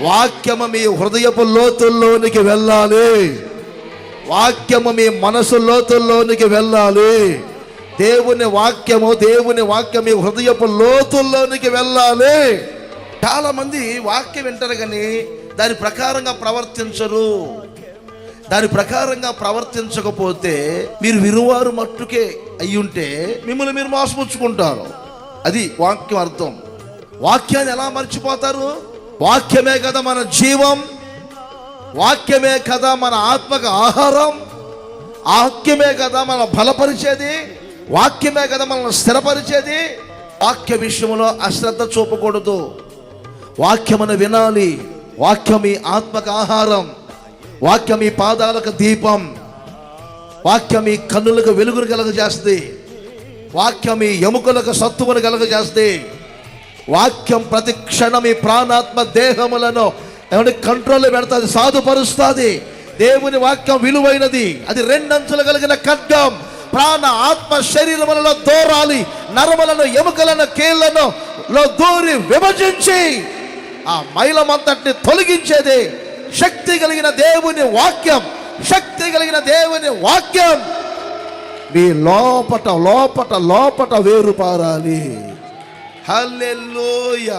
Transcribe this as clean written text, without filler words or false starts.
వాక్యము మీ హృదయపు లోతుల్లోనికి వెళ్ళాలి. వాక్యము మీ మనసు లోతుల్లోనికి వెళ్ళాలి. దేవుని వాక్యము మీ హృదయపు లోతుల్లోనికి వెళ్ళాలి. చాలా మంది వాక్యం వింటారు కానీ దాని ప్రకారంగా ప్రవర్తించరు. దాని ప్రకారంగా ప్రవర్తించకపోతే మీరు విరువారు మట్టుకే అయ్యుంటే మిమ్మల్ని మీరు మోసపుచ్చుకుంటారు. అది వాక్యం అర్థం. వాక్యాన్ని ఎలా మర్చిపోతారు? వాక్యమే కదా మన జీవం, వాక్యమే కదా మన ఆత్మకు ఆహారం, వాక్యమే కదా మన బలపరిచేది, వాక్యమే కదా మనల్ని స్థిరపరిచేది. వాక్య విషయంలో అశ్రద్ధ చూపకూడదు. వాక్యమును వినాలి. వాక్యం మీ ఆత్మకు ఆహారం, వాక్యం మీ పాదాలకు దీపం, వాక్యం మీ కన్నులకు వెలుగును కలుగజేస్తుంది, వాక్యం మీ ఎముకలకు సత్తువును కలుగజేస్తుంది. వాక్యం ప్రతి క్షణం మీ ప్రాణాత్మ దేహములను కంట్రోల్లో పెడుతుంది, సాధుపరుస్తుంది. దేవుని వాక్యం విలువైనది. అది రెండంచులు కలిగిన ఖడ్గం. ప్రాణ ఆత్మ శరీరములలో దూరాలి, నరములను ఎముకలను కీళ్లను దూరి విభజించి ఆ మైలమంతటిని తొలగించేది శక్తి కలిగిన దేవుని వాక్యం. శక్తి కలిగిన దేవుని వాక్యం మీ లోపట లోపట లోపట వేరు పారాలి. హల్లెలూయా.